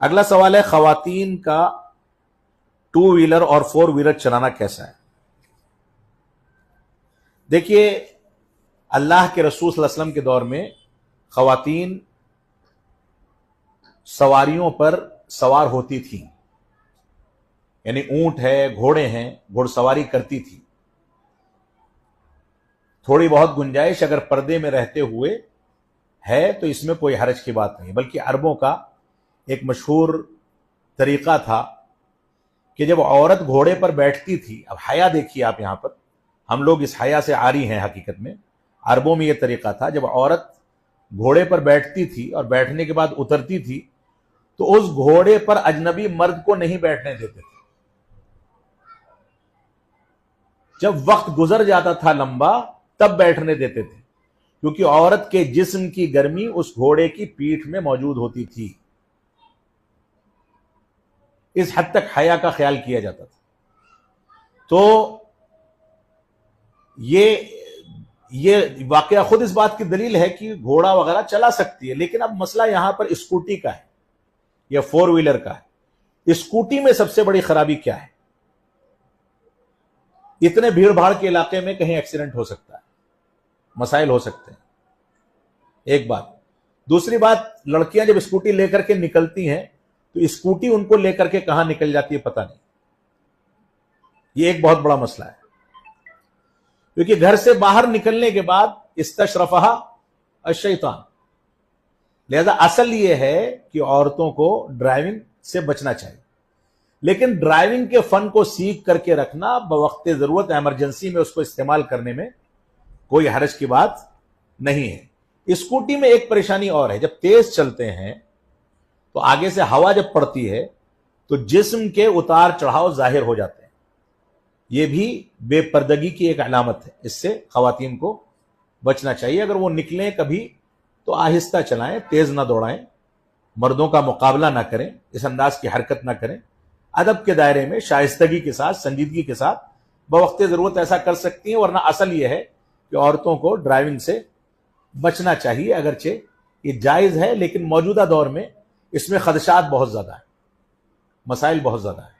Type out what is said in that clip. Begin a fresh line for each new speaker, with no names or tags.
اگلا سوال ہے خواتین کا 2 ویلر اور 4 ویلر چلانا کیسا ہے؟ دیکھیے، اللہ کے رسول صلی اللہ علیہ وسلم کے دور میں خواتین سواریوں پر سوار ہوتی تھیں، یعنی اونٹ ہے، گھوڑے ہیں، گھوڑ سواری کرتی تھی. تھوڑی بہت گنجائش اگر پردے میں رہتے ہوئے ہے تو اس میں کوئی حرج کی بات نہیں، بلکہ عربوں کا ایک مشہور طریقہ تھا کہ جب عورت گھوڑے پر بیٹھتی تھی، اب حیا دیکھیے آپ، یہاں پر ہم لوگ اس حیا سے عاری ہیں، حقیقت میں عربوں میں یہ طریقہ تھا، جب عورت گھوڑے پر بیٹھتی تھی اور بیٹھنے کے بعد اترتی تھی تو اس گھوڑے پر اجنبی مرد کو نہیں بیٹھنے دیتے تھے. جب وقت گزر جاتا تھا لمبا تب بیٹھنے دیتے تھے، کیونکہ عورت کے جسم کی گرمی اس گھوڑے کی پیٹھ میں موجود ہوتی تھی. اس حد تک حیا کا خیال کیا جاتا تھا. تو یہ واقعہ خود اس بات کی دلیل ہے کہ گھوڑا وغیرہ چلا سکتی ہے. لیکن اب مسئلہ یہاں پر اسکوٹی کا ہے یا 4 ویلر کا ہے. اسکوٹی میں سب سے بڑی خرابی کیا ہے؟ اتنے بھیڑ بھاڑ کے علاقے میں کہیں ایکسیڈنٹ ہو سکتا ہے، مسائل ہو سکتے ہیں، ایک بات. دوسری بات، لڑکیاں جب اسکوٹی لے کر کے نکلتی ہیں تو اسکوٹی ان کو لے کر کے کہاں نکل جاتی ہے پتہ نہیں. یہ ایک بہت بڑا مسئلہ ہے، کیونکہ گھر سے باہر نکلنے کے بعد استشرفہا الشیطان. لہذا اصل یہ ہے کہ عورتوں کو ڈرائیونگ سے بچنا چاہیے، لیکن ڈرائیونگ کے فن کو سیکھ کر کے رکھنا، بوقت ضرورت ایمرجنسی میں اس کو استعمال کرنے میں کوئی حرج کی بات نہیں ہے. اسکوٹی میں ایک پریشانی اور ہے، جب تیز چلتے ہیں تو آگے سے ہوا جب پڑتی ہے تو جسم کے اتار چڑھاؤ ظاہر ہو جاتے ہیں. یہ بھی بے پردگی کی ایک علامت ہے، اس سے خواتین کو بچنا چاہیے. اگر وہ نکلیں کبھی تو آہستہ چلائیں، تیز نہ دوڑائیں، مردوں کا مقابلہ نہ کریں، اس انداز کی حرکت نہ کریں. ادب کے دائرے میں شائستگی کے ساتھ، سنجیدگی کے ساتھ بوقت ضرورت ایسا کر سکتی ہیں، ورنہ اصل یہ ہے کہ عورتوں کو ڈرائیونگ سے بچنا چاہیے. اگرچہ یہ جائز ہے لیکن موجودہ دور میں اس میں خدشات بہت زیادہ ہیں، مسائل بہت زیادہ ہیں.